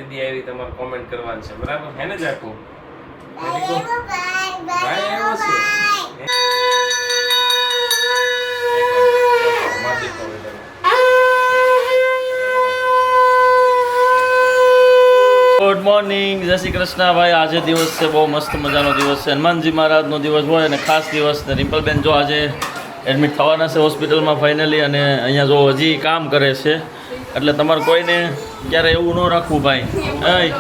દીદી આવી તમારે કોમેન્ટ કરવાની છે બરાબર હે ને જાકુ ગુડ મોર્નિંગ જય શ્રી કૃષ્ણ ભાઈ આજે દિવસ છે બહુ મસ્ત મજાનો દિવસ છે હનુમાનજી મહારાજનો દિવસ હોય અને ખાસ દિવસ ને રિમ્પલબેન જો આજે એડમિટ થવાના છે હોસ્પિટલમાં ફાઇનલી અને અહીંયા જો હજી કામ કરે છે એટલે તમારે કોઈને ક્યારે એવું ન રાખવું ભાઈ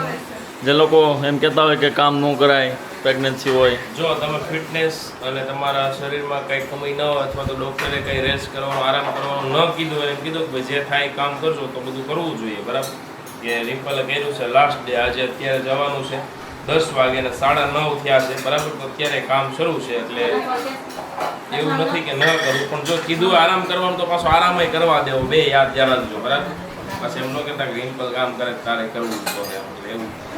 જે લોકો એમ કહેતા હોય કે કામ ન કરાય પ્રેગ્નન્સી હોય જો તમે ફિટનેસ અને તમારા શરીરમાં કંઈ કમી ન હોય અથવા તો ડૉક્ટરે કંઈ રેસ્ટ કરવાનો આરામ કરવાનું ન કીધું હોય એમ કીધું કે જે થાય કામ કરજો તો બધું કરવું જોઈએ બરાબર કે રિમ્પલે કર્યું છે લાસ્ટ ડે આજે અત્યારે જવાનું છે 10 વાગે અને 9:30 થયા છે બરાબર તો અત્યારે કામ શરૂ છે એટલે એવું નથી કે ન કરવું પણ જો કીધું આરામ કરવાનું તો પાછો આરામય કરવા દેવો બે યાદ રાખજો બરાબર પાછું એમ ન કહેતા કે રિમ્પલ કામ કરે તારે કરવું જોઈએ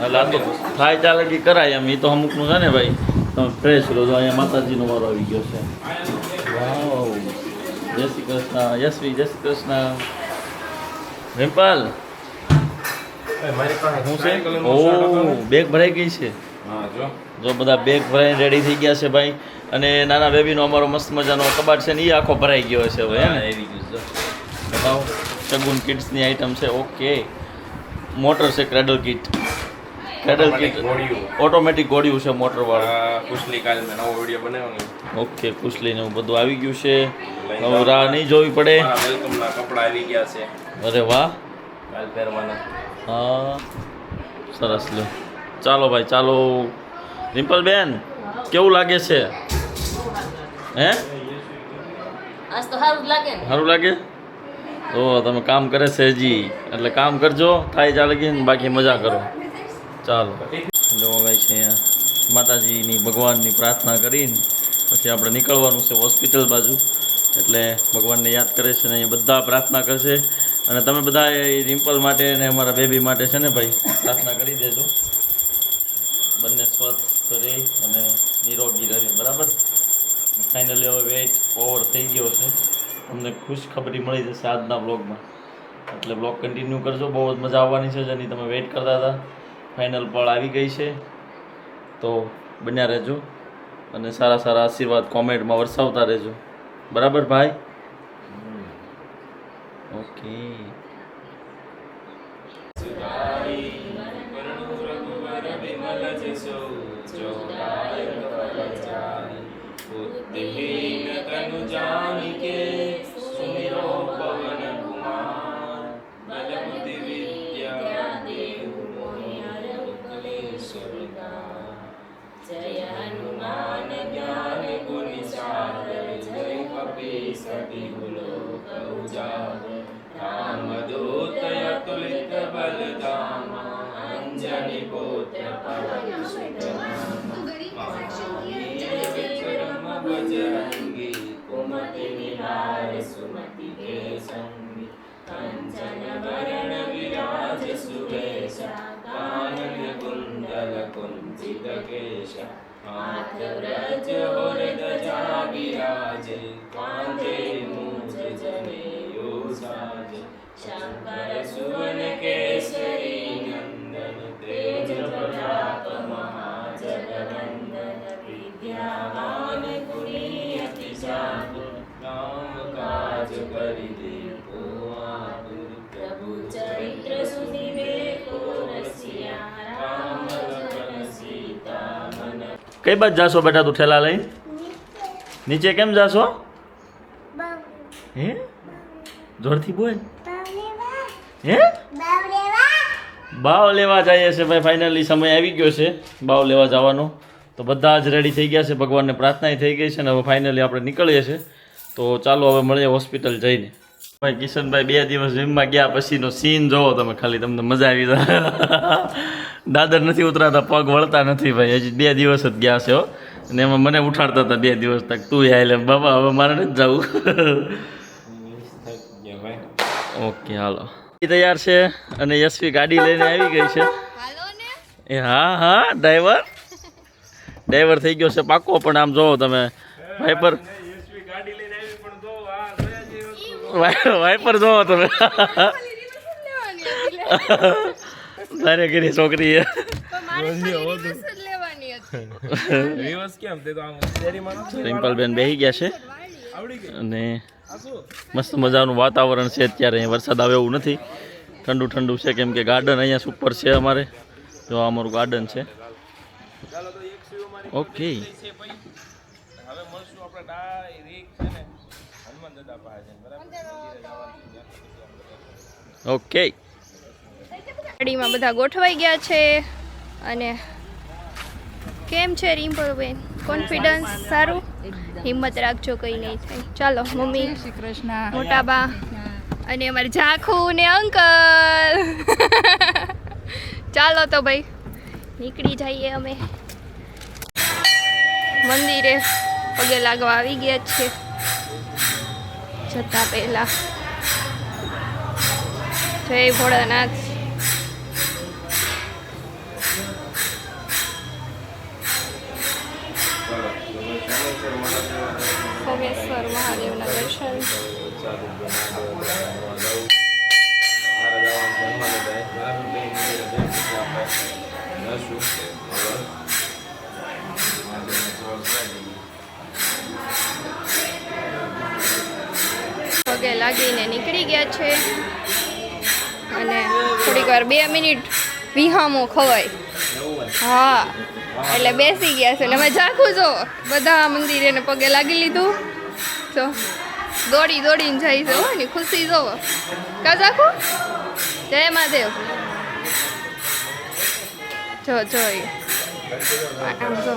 એટલે એવું તો થાય ચાલે કે કરાય એમ એ તો અમુકનું છે ને ભાઈ તમે ફ્રેશ રહો અહીંયા માતાજીનો વારો આવી ગયો છે વાવ જય શ્રી કૃષ્ણ યશવી જય શ્રી કૃષ્ણ રિમ્પલ હું છે ઓ બેગ ભરાઈ ગઈ છે જો બધા બેગ ભરાઈને રેડી થઈ ગયા છે ભાઈ અને નાના બેબીનો અમારો મસ્ત મજાનો કબાટ છે ને એ આખો ભરાઈ ગયો છે હવે હે એવી ગયું બતાવો શગુન કિડ્સની આઈટમ છે ઓકે મોટર છે ક્રેડલ કિટ ઓટોમેટિક ગોળિયું છે મોટર વાળા કુશલી કાલ મેં નવો વિડીયો બનાવ્યો ઓકે કુશલી ને બધું આવી ગયું છે હવે રાહ નહીં જોવી પડે વેલકમના કપડા આવી ગયા છે અરે વાહ કાલ પહેરવાના હા સરસ લ્યો ચાલો ભાઈ ચાલો રિમ્પલ બેન કેવું લાગે છે હે આજ તો સારું લાગે ને સારું લાગે તો તમે કામ કરે છે હજી એટલે કામ કરજો થાય ચાલે કે બાકી મજા કરો ચાલો જો ભાઈ છે અહીંયા માતાજીની ભગવાનની પ્રાર્થના કરીને પછી આપણે નીકળવાનું છે હોસ્પિટલ બાજુ એટલે ભગવાનને યાદ કરે છે ને અહીંયા બધા પ્રાર્થના કરશે અને તમે બધા રિમ્પલ માટે અને અમારા બેબી માટે છે ને ભાઈ પ્રાર્થના કરી દેજો બંને સ્વસ્થ રહે અને નિરોગી રહે બરાબર ફાઇનલી હવે વેઇટ ઓવર થઈ ગયો છે તમને ખુશ ખબરી મળી જશે આજના બ્લોગમાં એટલે બ્લોગ કન્ટિન્યુ કરજો બહુ જ મજા આવવાની છે જેની તમે વેઇટ કરતા હતા ફાઇનલ પળ આવી ગઈ છે તો બન્યા રહેજો અને સારા સારા આશીર્વાદ કોમેન્ટમાં વરસાવતા રહેજો બરાબર ભાઈ ઓકે જય હનુમાન જ્ઞાન ગુણ સાગર જય કપીશ તિહુ લોક ઉજાગર રામદૂત અતુલિત બલધામા અંજની પુત્ર પવન સુત વિક્રમ બજરંગી કુમતિ નિહાર સુમતિ કે સંગી કંચન વરણ વિરાજ સુવેશા કાનન કુંડલ કુંચિત કેશા હાથ વ્રજ ઓર ધજા વિરાજે કાંધે મૂંજ જનેયુ સાજે શંકર સુવન કેસરી નંદન તેજ પ્રતાપ મહાજગવંદન વિદ્યાવાન ગુણી અતિ સાગર રામ કાજ કરી દે કો આતુર પ્રભુ ચરિત્ર સુનિવે કો રસિયા રામ લખન સીતા મન કઈ બાજુ જાશો બેટા તું ઠેલા લઈ નીચે કેમ જાશો હે જોરથી બોલ હે બાવ લેવા જઈએ છે ભાઈ ફાઇનલી સમય આવી ગયો છે બાવ લેવા જવાનો તો બધા જ રેડી થઈ ગયા છે ભગવાનને પ્રાર્થના થઈ ગઈ છે ને હવે ફાઇનલી આપણે નીકળીએ છીએ તો ચાલો હવે મળીએ હોસ્પિટલ જઈને ભાઈ કિશનભાઈ 2 દિવસ જીમમાં ગયા પછીનો સીન જોવો તમે ખાલી તમને મજા આવી જાય દાદર નથી ઉતરાતા પગ વળતા નથી ભાઈ હજી 2 દિવસ જ ગયા છે હો અને એમાં મને ઉઠાડતા હતા 2 દિવસ તક તું હાલ બાબા હવે મારે નથી જવું ઓકે હાલો તૈયાર છે અને યશવી ગાડી લઈને આવી ગઈ છે એ હા હા ડ્રાઈવર થઈ ગયો છે પાકો પણ આમ જોવો તમે વાઇપર વાઇપર જોવો તમે તારે કરી છોકરી તો મારે ખાલી reverse જ લેવાની હતી. રિવર્સ કેમ તે તો આમ શેરીમાં નથી રિમ્પલબેન બેસી ગયા છે આવડી ગઈ અને આ શું મસ્ત મજાનું વાતાવરણ છે અત્યારે. અહીંયા વરસાદ આવે એવું નથી, ઠંડુ ઠંડુ છે કેમ કે ગાર્ડન અહીંયા સુપર છે અમારે. જો આ અમારું ગાર્ડન છે. ચાલો તો એક સીવ મારી ઓકે છે ભાઈ હવે મળશું આપણે ડાયરેક્ટ છે ને હનુમાન દાદા પાસે બરાબર મંદિરે જવાનું છે ઓકે ગાડીમાં બધા ગોઠવાઈ ગયા છે. અને કેમ છે રિમ્પલબેન? કોન્ફિડન્સ સારું? હિંમત રાખજો, કંઈ નહીં થાય. ચાલો મમ્મી, શ્રી કૃષ્ણ. મોટા બા અને અમારે ઝાખુ ને અંકલ. ચાલો તો ભાઈ નીકળી જઈએ અમે મંદિરે. પગે લાગવા આવી ગયા છે જતા પહેલા. જય ભોળાનાથ. સોમેશ્વર મહાદેવના દર્શન. પગે લાગીને નીકળી ગયા છે. અને થોડીક વાર 2 મિનિટ વિહામો ખવાય. હા એટલે બેસી ગયા છે. એટલે અમે ઝાખું જો બધા મંદિરે ને પગે લાગી લીધું. તો દોડી દોડીને જાય છે હો ની ખુશી જોવો. કા ઝાખું? જય મહાદેવ. જો જોઈ આમ જો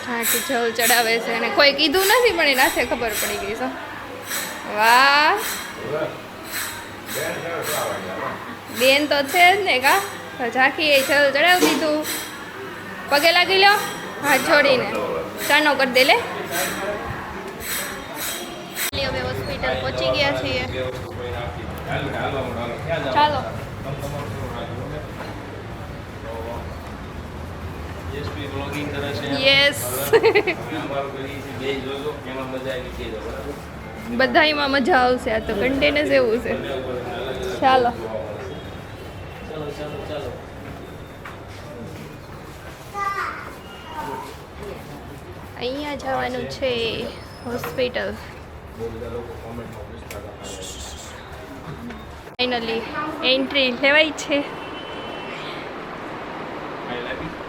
ઝાંખી જલ ચડાવે છે. અને કોઈ કીધું નથી પણ એ નાથે ખબર પડી ગઈ છે. વાહ બેન તો છે જ ને. કા ઝાંખી એ જલ ચડાવી દીધું. પગે લાગી લો હાથ જોડીને. ચાનો કરી દે લે. હવે હોસ્પિટલ પહોંચી ગયા છીએ. ચાલો એસપી બ્લોગિંગ કરે છે યસ. અમારું કરી છે બે જોજો એમાં મજા આવી છે બરાબર બધાયમાં મજા આવશે. આ તો કન્ટેન જ એવું છે. ચાલો અહીંયા જવાનું છે હોસ્પિટલ. ફાઇનલી એન્ટ્રી લેવાઈ છે.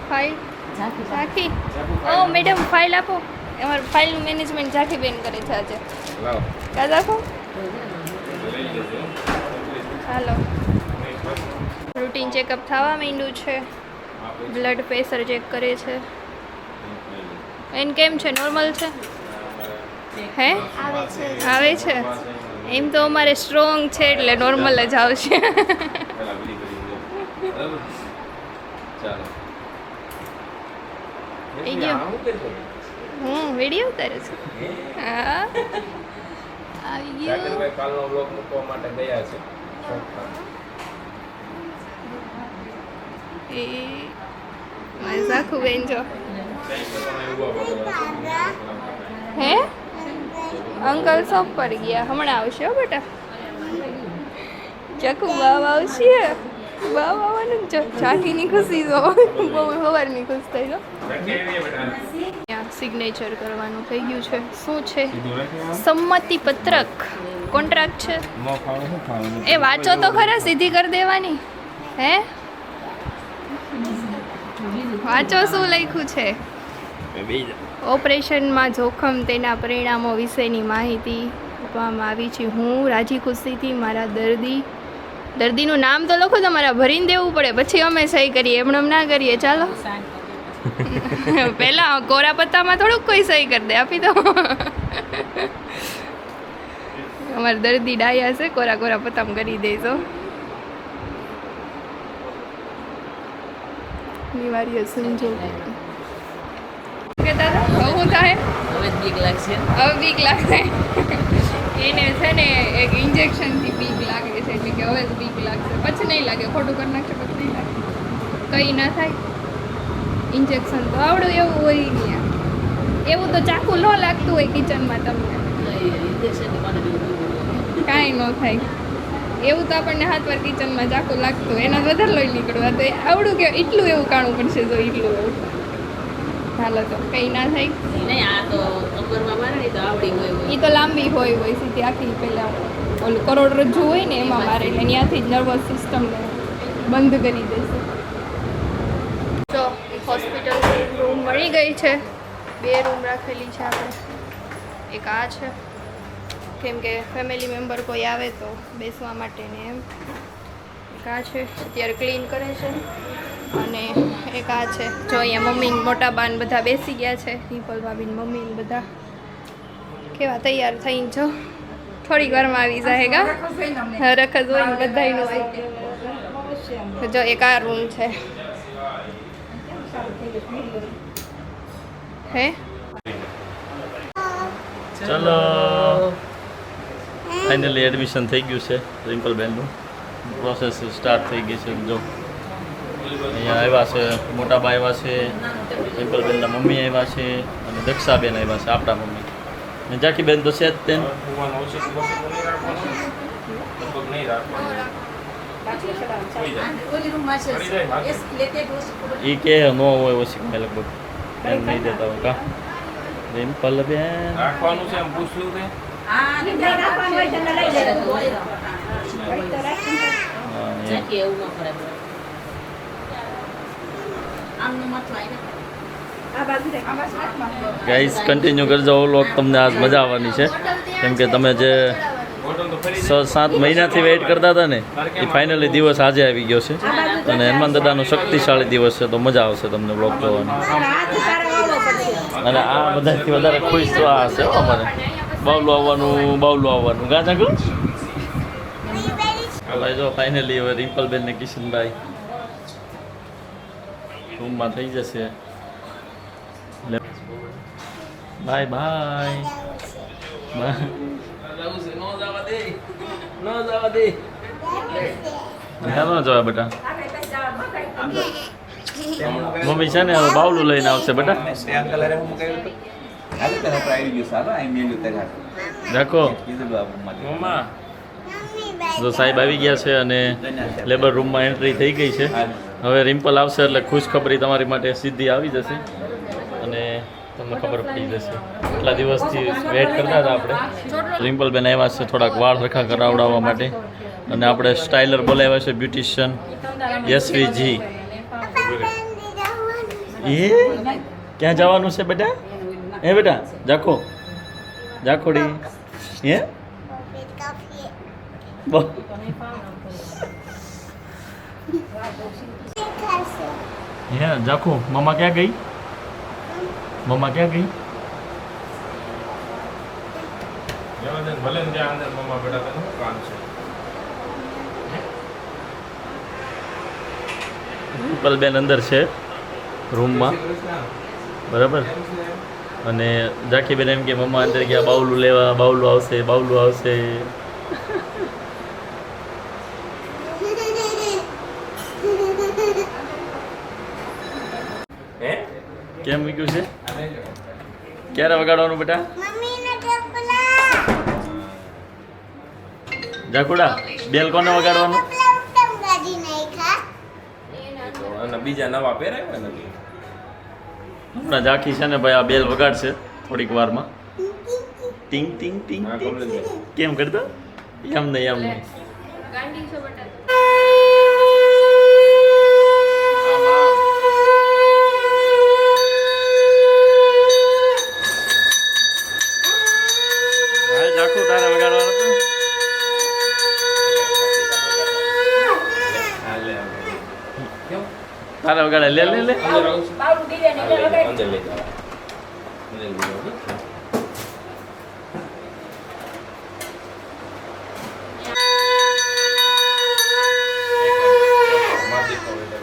ફાઇલ ઝાંખી. ઓ મેડમ ફાઇલ આપો. અમારું ફાઇલનું મેનેજમેન્ટ ઝાંખી બેન કરે છે આજે. લાવો કા ઝાંખું? લઈ લેજો ચાલો રૂટીન ચેકઅપ થવા માંડ્યું છે. બ્લડ પ્રેશર ચેક કરે છે. એને કેમ છે? નોર્મલ છે? હે આવે છે? એમ તો અમારે સ્ટ્રોંગ છે એટલે નોર્મલ જ આવશે. પેલા વિધિ કરી દો બરાબર ચાલો થઈ ગયું. હું વિડીયો ઉતારે છું. હા આવી ગયું. જાગરભાઈ કાલનો બ્લોગ મૂકવા માટે ગયા છે એ મારે ઝાખું બેન જો. હે અંકલ શોપ પર ગયા. હમણાં આવશે હો બેટા. ચકુ બાવ આવશે. બાવ આવવાનું જ. ઝાંખીની ખુશી જો બહુ સવારની ખુશ થઈ જો. સિગ્નેચર કરવાનું થઈ ગયું છે. શું છે? સંમતિ પત્રક. કોન્ટ્રાક્ટ છે. એ વાંચો તો ખરા. સીધી કરી દેવાની. હે વાંચો શું લખ્યું છે? ઓપરેશનમાં જોખમ તેના પરિણામો વિશેની માહિતી આપવામાં આવી છે. હું રાજી ખુશીથી મારા દર્દીનું નામ તો લખો. તમારા ભરીને દેવું પડે પછી અમે સહી કરીએ. એમણે ના કરીએ. ચાલો પહેલા કોરા પત્તામાં થોડુંક કોઈ સહી કરી દે. આપી દો. અમારા દર્દી ડાયા છે. કોરા કોરા પત્તામાં કરી દેજો. નિવાર્ય સંજોગ કહેતા હતા. શું થાય? હવે બીક લાગશે. હવે બીક લાગે. એને છે ને એક ઇન્જેક્શનથી બીક લાગે છે. એટલે કે હવે બીક લાગશે. પછી નહીં લાગે. ખોટું કરી નાખશે પછી નહીં લાગે. કંઈ ના થાય. ઇન્જેક્શન તો આવડું એવું હોય નહીં. એવું તો ચાકુ ન લાગતું હોય કિચનમાં તમને. કાંઈ ન થાય. એવું તો આપણને હાથ વાર કિચનમાં જાકો લાગતું એના વધારે લોહી નીકળવા તો આવડું કે એટલું એવું કાણું પડશે જો એટલું એવું હાલો તો કંઈ ના થાય નહીં આ તો અગરમાં મારે ને તો આવડી હોય એ તો લાંબી હોય સીધી આખી પહેલાં ઓલું કરોડરજ્જુ હોય ને એમાં મારે એટલે ત્યાંથી જ નર્વસ સિસ્ટમને બંધ કરી દેશે તો હોસ્પિટલ રૂમ મળી ગઈ છે 2 રૂમ રાખેલી છે આપણે એક આ છે કેમ કે ફેમિલી મેમ્બર કોઈ આવે તો બેસવા માટે ને એમ એક આ છે અત્યારે ક્લીન કરે છે અને એક આ છે જો અહીંયા મમ્મી મોટા બાન બધા બેસી ગયા છે રિમ્પલ ભાભીની મમ્મી ને બધા કેવા તૈયાર થઈને જો થોડીક વારમાં આવી જાય ગા રખજ હોય ને બધાયનું હોય જો એક આ રૂમ છે હે ચલો ફાઇનલી એડમિશન થઈ ગયું છે રિમ્પલબેનનું પ્રોસેસ સ્ટાર્ટ થઈ ગઈ છે જો અહીંયા આવ્યા છે મોટાબા આવ્યા છે રિમ્પલબેનના મમ્મી આવ્યા છે અને દક્ષાબેન આવ્યા છે આપણા મમ્મી ને જાકીબેન તો છે જ તેમ એ કે નો હોય ઓછી મેં લગભગ એમ નહીં દેતા હોય કા રિમ્પલબેન રાખવાનું છે એમ પૂછ્યું તે જાકી એવું ન કરે આમનું મત લાઈને ગાઈસ કન્ટિન્યુ કરજો વ્લોગ તમને આજ મજા આવવાની છે કેમ કે તમે જે 6-7 મહિનાથી વેઇટ કરતા હતા ને એ ફાઇનલી દિવસ આજે આવી ગયો છે અને હનુમાન દાદાનો શક્તિશાળી દિવસ છે તો મજા આવશે તમને વ્લોગ જોવાની અને આ બધાથી વધારે ખુશ તો આ હશે અમારે બાવલું આવવાનું ગાજા ગયું ભાઈ જો ફાઇનલી હવે રિમ્પલબેન ને કિશનભાઈ રૂમમાં થઈ જશે બાય બાય ન જવા બેટા મમ્મી છે ને હવે બાવલું લઈને આવશે બેટા રાખો મમ્મા જો સાહેબ આવી ગયા છે અને લેબર રૂમમાં એન્ટ્રી થઈ ગઈ છે હવે રિમ્પલ આવશે એટલે ખુશખબરી તમારી માટે સીધી આવી જશે અને તમને ખબર પડી જશે એટલા દિવસથી વેઇટ કરતા હતા આપણે રિમ્પલબેન આવ્યા છે થોડાક વાળ રખા કરાવડાવવા માટે અને આપણે સ્ટાઇલર બોલાવ્યા છે બ્યુટિશિયન યશવીજી એ ક્યાં જવાનું છે બેટા હે બેટા જાખોડી હે હે જાખો મમ્મા ક્યાં ગઈ ભલે ને જ્યાં અંદર મમ્મા બેટા તને શું કામ છે રિમ્પલબેન અંદર છે રૂમમાં બરાબર અને જાખીબેન એમ કે મમ્મા અંદર ગયા બાવલું લેવા બાવલું આવશે હે કેમ મૂક્યું છે ક્યારે વગાડવાનું બેટા જાખુડા બેલ કોને વગાડવાનું અને બીજા નવા પહેરાવ્યા ને હમણાં જાખી છે ને ભાઈ આ બેલ વગાડશે થોડીક વારમાં ટીંગ ટીંગ ટીંગ હા, કમલેશભાઈ. કેમ કરતા એમ નહીં જાખું તારે વગાડવાનું હતું તારે વગાડે લે અંદર આવું છું. બાવડું દિવ્યાને એટલે વગાડી. અંદર લઈ જાઓ. અંદર લઈ જાઓ. માર દેખાવ એટલે.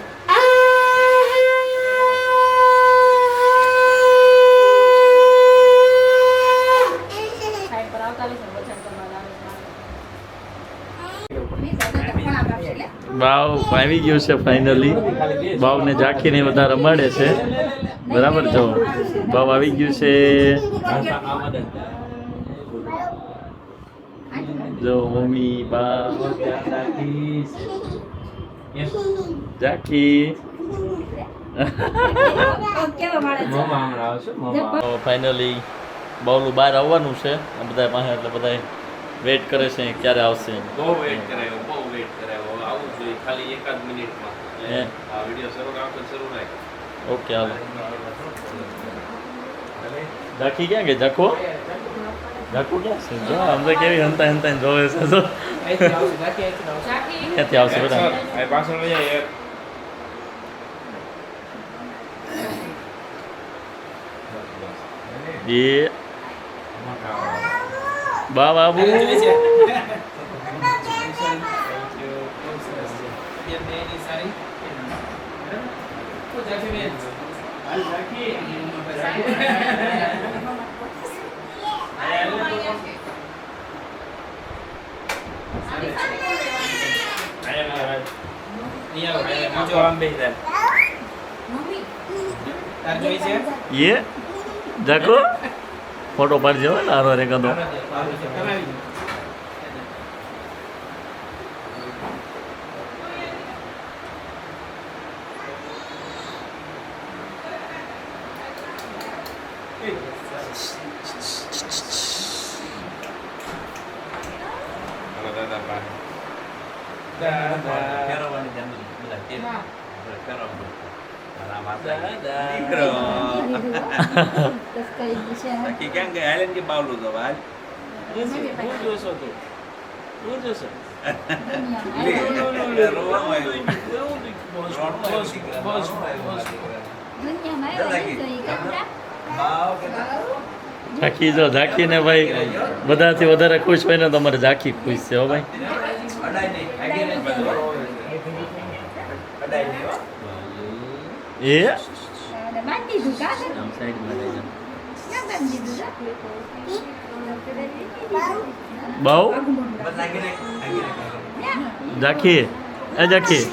સાઈડ પર આવતા રહેશે, વચન કરવા આવે છે. બાવ આવી ગયું છે ફાઇનલી બાવને જાખીને બધા રમાડે છે બરાબર જો બાવ આવી ગયું છે જો મમ્મી બા ઝાંખી ફાઇનલી બાવલું બહાર આવવાનું છે આ બધા પાસે એટલે બધા વેઇટ કરે છે ક્યારે આવશે બહુ વેઇટ કરાયો આવું જોઈએ ખાલી એકાદ મિનિટમાં હે? આ વિડિયો શરૂ રાખો શરૂ રાખ ઓકે હાલો ઝાંખી ક્યાં ગઈ ઝાંખો ઝાંખો ક્યાં છે જો અમને કેવી હંતા હંતા જોવે છે જો ક્યાંથી આવશે બધા આ પાછળ લઈ જાય એ બા બાબુ એ ઝાંખો ફોટો પાડજો ને હારો રે કદો બાકી ક્યાં ગયા હાલે કે બાવલું તો હાલ ઝાંખી જો ઝાંખી ને ભાઈ બધાથી વધારે ખુશ હોય ને તમારે ઝાંખી ખુશ છે હો ભાઈ એ બહુ ઝાંખી એ ઝાંખી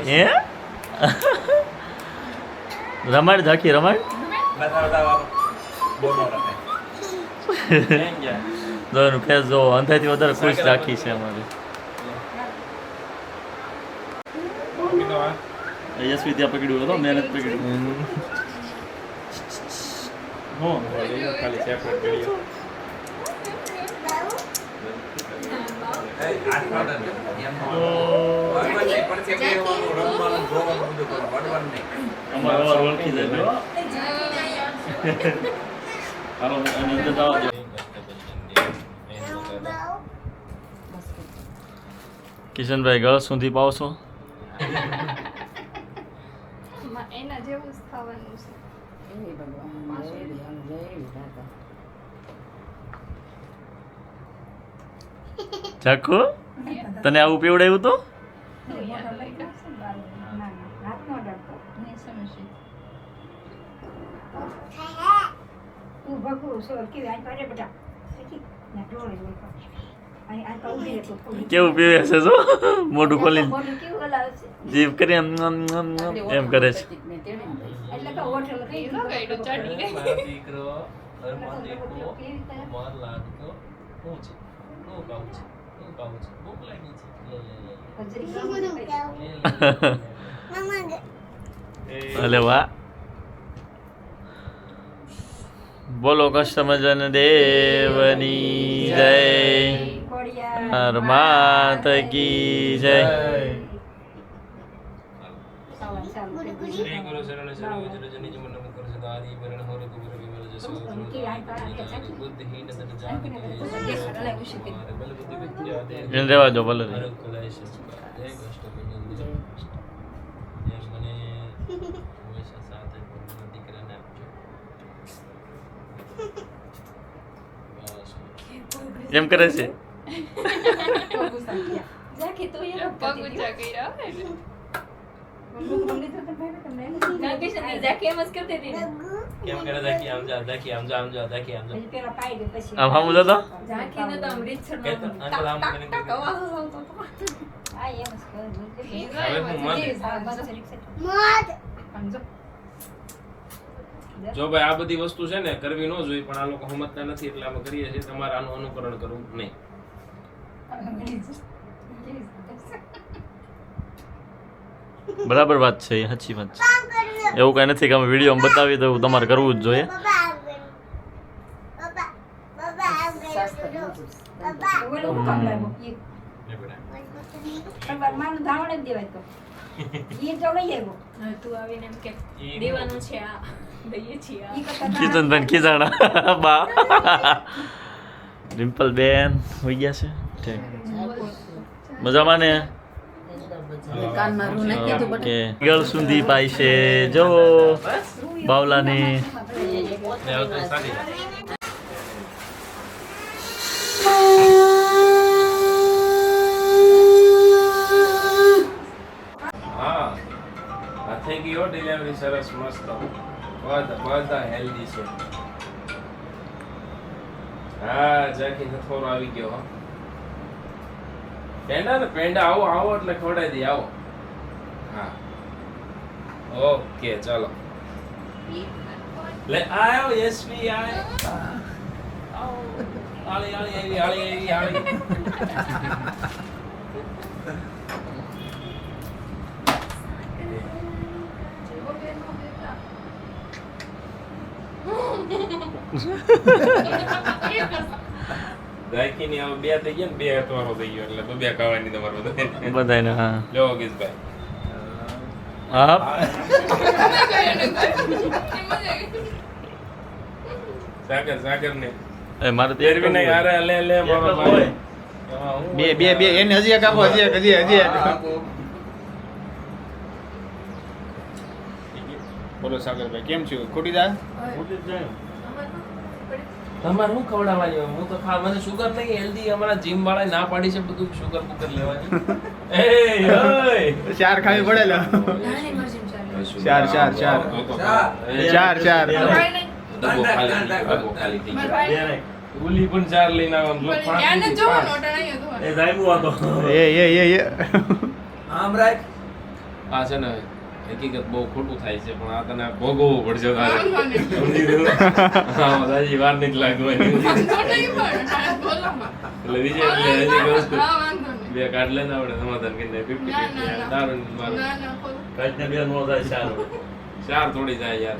હે રમાડ ઝાંખી રમાડ જો એનું ફેસ જો અંધાથી વધારે ખુશ ઝાંખી છે અમારી યશવી ત્યાં પકડ્યું હતો મહેનત પકડ્યું ખાલી સેપરેટ કરી અમારો અવાજ ઓળખી જાય ભાઈ હાલો અને અંદર જવા દો કિશનભાઈ ગળ સુધી પાવશો એના જેવું જ થવાનું છે ચાકુ તને આવું પીવડાવ્યું તો કેવું પીવે છે જો મોઢું ખોલીને જીભ કરી એમ એમ કરે છે અલે વાહ બોલો કષ્ટભંજન દેવની જય હર માત કી જય શ્રી ગુરુ શરણ શરણ વિજય જની જમન નમઃ કર સદારી વરણ હોર ગુરુ વિમલ જસો બુદ્ધિહીન તન જાતિ બલ બુદ્ધિ વિદ્યા દે એને રહેવા દો ભલે હર કુલાય છે જય કષ્ટભંજન દેવ જય મને હંમેશા સાથે દીકરાને આપજો એમ કરે છે પગ ઊંચા કર્યા કેમ કરે દાખી આમ જા દાખી આમ જા આમ જા દાખી આમ જા આમ હામું જો તો અંકલ આમ કરીને હવે હું મત જો ભાઈ આ બધી વસ્તુ છે ને કરવી ન જોઈએ, પણ આ લોકો સમજતા નથી એટલે અમે કરીએ છીએ. તમારે આનું અનુકરણ કરવું નહીં. બરાબર વાત છે, એ સાચી વાત છે. એવું કઈ નથી કે અમે વિડીયોમાં બતાવી દઉં, તમારે કરવું જ જોઈએ. તું આવીને એમ કે દેવાનું છે આ દઈએ છીએ આ. કિશનભાઈ ખીજાણા બા રિમ્પલ બેન હોઈ ગયા છે. ઠીક, મજામાં ને? ઓકે, ગળ સુધી પાય છે જો બાવલાની. હા, આ થઈ ગઈ હો ડિલિવરી સરસ મસ્ત. બધા હેલ્ધી છે. હા, જાકી થોડો આવી ગયો હો. પેંડા ને પેંડા આવો આવો એટલે ખવડાવી દઈએ. આવો. હા, ઓકે, ચાલો. લે આયો યશવી આય. આળી આળી આળી આળી આળી. ગાયકીની હવે 2 થઈ ગયા ને 2 તમારો થઈ ગયો એટલે 2 ખાવાની તમારો બધાને. હા, લો ગીસભાઈ. હા, સાગર ને એ મારે તો તેરવી ને યાર લે લે મારો ભાઈ. બે એને હજી એક આપો, હજી એક. બોલો સાગરભાઈ, કેમ છો? ખોટી દા તમારે શું ખવડાવવાની? હું તો મને શુગર નહીં, હેલ્ધી. અમારા જીમ વાળા ના પાડી છે બધું શુગર બુગર લેવાની. એ ઓય 4 ખાવી પડે લે. નાની મરજી ચાલે. ચાર. ડબ્બો ખાલી થઈ ગયો. ઉલી પણ 4 લઈને આવવાનું. જો 5 એ જાયમું હતો. એ આ છે ને હકીકત બહુ ખોટું થાય છે, પણ આ તને ભોગવવું પડશે તારે. સમજી ગયો? હા, હજી વાર નથી લાગવાની. એટલે વિજય એટલે હજી કહું છું, 2 કાર્ડ લઈને આપણે સમાધાન કરીને 50-50 તારું ને મારું. કાંઈ ને બે નો થાય સારું. 4 થોડી જાય યાર.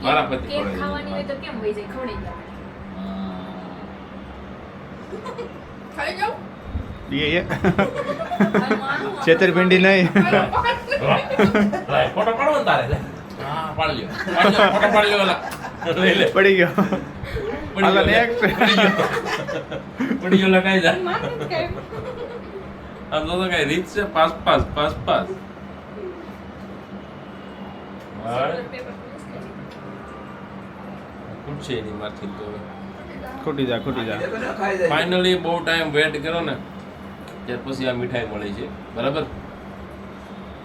મારા પતિ કેક પડે. ખાવાની હોય તો કેમ વહી જાય ખવડાવી દેવાની. છેતરપિંડી નહીં. ફોટો પાડવો ને તારે? હા, પાડી લ્યો. ફોટો પાડી લ્યો. લઈ લે. પડી ગયો. હાલો નેક્સ્ટ. પડી ગયો લગાઈ જા. આમ તો કઈ રીત છે? પાસ. ખૂટશે એની મારથી તો. ખોટી જા. ફાઇનલી બહુ ટાઈમ વેટ કર્યો ને ત્યાર પછી આ મીઠાઈ મળી છે. બરાબર?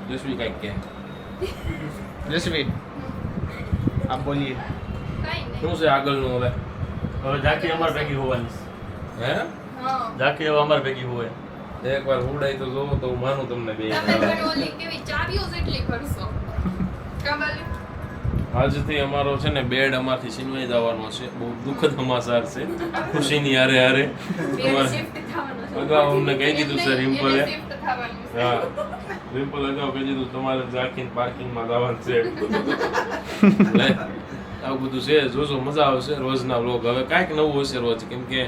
જસવી કાંઈક કે જસવી આપ બોલીએ. શું છે આગળનું હવે? હવે જાકી અમાર ભેગી હોવાની. હે? જાકી હવે અમાર ભેગી હોય. એકવાર ઉડાઈ તો જોવો તો હું માનું તમને બે. આજથી અમારો છે ને બેડ અમારથી છીનવાઈ જવાનો છે. બહુ દુઃખદ સમાચાર છે. ખુશીની હારે તમારે અગાઉ અમને કહી દીધું છે રિમ્પલે. હા, રિમ્પલ અગાઉ કહી દીધું તમારે જાકીને પાર્કિંગમાં જવાનું છે. એટલે આવું બધું છે. જોજો, મજા આવશે. રોજના વ્લોગ હવે કાંઈક નવું હશે રોજ, કેમ કે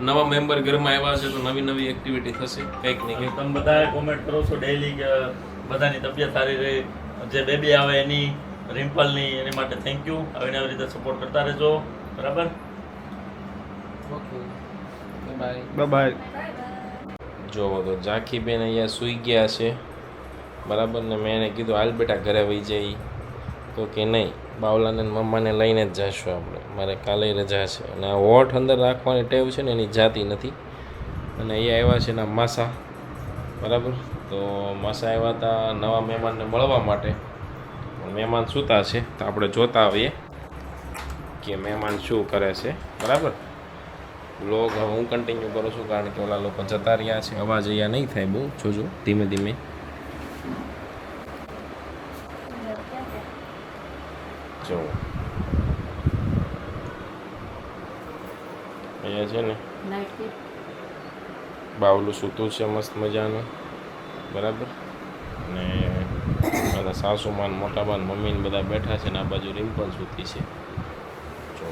નવા મેમ્બર ઘરમાં આવ્યા છે તો નવી એક્ટિવિટી થશે કંઈક ને કંઈક. તમે બધા કોમેન્ટ કરો છો ડેઈલી કે બધાની તબિયત સારી રહે, જે બેબી આવે એની, રિમ્પલની, એની માટે થેન્ક યુ. આવી આવી રીતે સપોર્ટ કરતા રહેજો. બરાબર? Okay, bye bye. જોવો તો ઝાંખી બેન અહીંયા સૂઈ ગયા છે. બરાબર ને મેં એને કીધું હાલ બેટા ઘરે વહી જઈ, તો કે નહીં, બાવલાને મમ્માને લઈને જ જઈશું આપણે, મારે કાલે રજા છે. અને આ હોઠ અંદર રાખવાની ટેવ છે ને એની જાતી નથી. અને અહીંયા આવ્યા છે એના માસા. બરાબર? તો માસા આવ્યા હતા નવા મહેમાનને મળવા માટે. મહેમાન સૂતા છે તો આપણે જોતા આવીએ કે મહેમાન શું કરે છે. બરાબર? વ્લોગ હવે હું કન્ટિન્યુ કરું છું, કારણ કે ઓલા લોકો જતા રહ્યા છે. અવાજ અહીંયા નહીં થાય બહુ, જોજો ધીમે ધીમે. જો છે ને બાવલું સૂતું છે મસ્ત મજાનું, બરાબર. ને બધા સાસુમાન, મોટાબાન, મમ્મીને બધા બેઠા છે ને આ બાજુ રિમ્પલ સૂતી છે. જો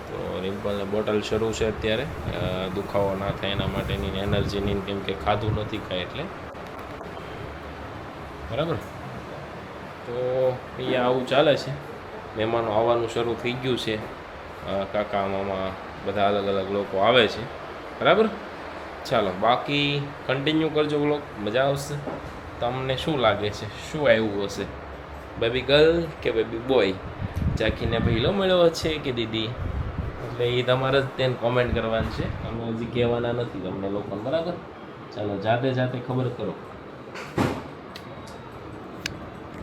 તો રિમ્પલને બોટલ શરૂ છે અત્યારે, દુખાવો ના થાય એના માટેની એનર્જીની, કેમ કે ખાધું નથી કાંઈ એટલે, બરાબર. તો અહીંયા આવું ચાલે છે. મહેમાનો આવવાનું શરૂ થઈ ગયું છે, કાકા મામા બધા અલગ અલગ લોકો આવે છે, બરાબર. ચાલો બાકી કન્ટિન્યુ કરજો વ્લોગ, મજા આવશે. તમને શું લાગે છે, શું આવ્યું હશે, બેબી ગર્લ કે બેબી બોય? ચાકીને પહેલો મળ્યો છે કે દીદી? એટલે એ તમારે જ તેને કોમેન્ટ કરવાની છે, અમે હજી કહેવાના નથી તમને લોકોને, બરાબર. ચાલો જાતે જાતે ખબર કરો.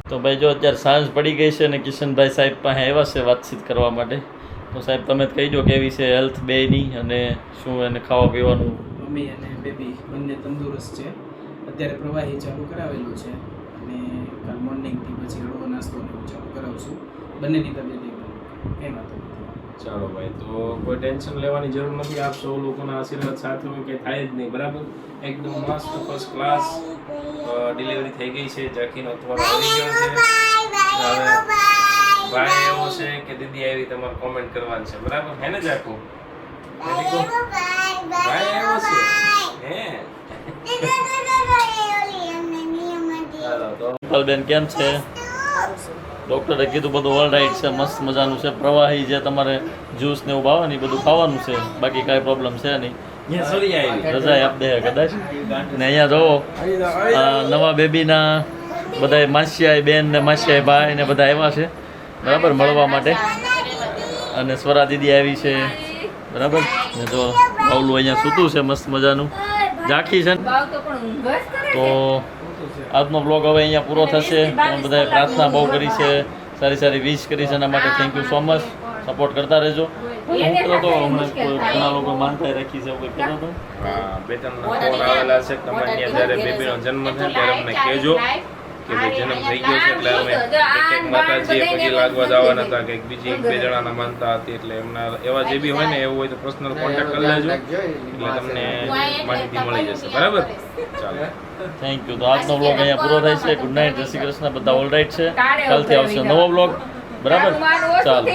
તો ભાઈ જો અત્યારે સાંજ પડી ગઈ છે અને કિશનભાઈ સાહેબ પાસે આવ્યા છે વાતચીત કરવા માટે. તો સાહેબ તમે જ કહી દો કેવી છે હેલ્થ બેયની અને શું એને ખાવા પીવાનું. મમ્મી અને બેબી બંને તંદુરસ્ત છે. અત્યારે પ્રવાહી ચાલુ કરાવેલું છે અને કાલ મોર્નિંગથી પછી હળવો નાસ્તો ને એવું ચાલુ કરાવશું. બંનેની તબિયત એકદમ કંઈ વાંધો નથી. ચાલો ભાઈ, તો કોઈ ટેન્શન લેવાની જરૂર નથી. આપ સૌ લોકોના આશીર્વાદ સાથે હોય કે થાય જ નહીં, બરાબર. એકદમ મસ્ત ફર્સ્ટ ક્લાસ ડિલિવરી થઈ ગઈ છે. જાકીનો તમારો આવી ગયો છે. હવે ભાઈ એવો છે કે દીદી આવી તમારે કોમેન્ટ કરવાની છે, બરાબર. હે ને જાકુ? ભાઈ એવો છે હે. ચાલો તો બેન કેમ છે? ડૉક્ટરે કીધું બધું ઓલ રાઈટ છે, મસ્ત મજાનું છે. પ્રવાહી જે તમારે જ્યુસ ને એવું ભાવે ને એ બધું ખાવાનું છે, બાકી કાંઈ પ્રોબ્લેમ છે નહીં. રજા આપી દે કદાચ. ને અહીંયા જો નવા બેબીના બધા માસિયાઈ બેન ને માસિયાઈ ભાઈ ને બધા આવ્યા છે, બરાબર, મળવા માટે. અને સ્વરા દીદી આવી છે, બરાબર. ને જો બાવલું અહીંયા સૂતું છે મસ્ત મજાનું, ઝાંખી છે. તો આજનો બ્લોગ હવે અહીંયા પૂરો થશે. તમે બધાએ પ્રાર્થના બહુ કરી છે, સારી સારી વિશ કરી છે, એના માટે thank you so much. Support કરતા રહેજો. હું કહેતો હતો હમણાં ઘણા લોકો માનતા રાખી છે, કોઈ કહેતો હતો. હા, બે ત્રણ ફોન આવેલા છે કે તમારે ત્યાં જ્યારે બેબીનો જન્મ થાય ત્યારે અમને કહેજો કે ભાઈ જન્મ થઈ ગયો છે. એટલે અમે એક માતાજીએ પગે લાગવા જવાના હતા, કે બીજી એક બે જણાના માનતા હતી, એટલે એમના એવા જે બી હોય ને એવું હોય તો પર્સનલ કોન્ટેક્ટ કરી લેજો, એટલે તમને માહિતી મળી જશે, બરાબર. ચાલો થેન્ક યુ. તો આજનો બ્લોગ અહીંયા પૂરો થાય છે. ગુડ નાઇટ, જય શ્રી કૃષ્ણ. બધા ઓલ રાઈટ છે. કાલથી આવશે નવો બ્લોગ, બરાબર. ચાલો.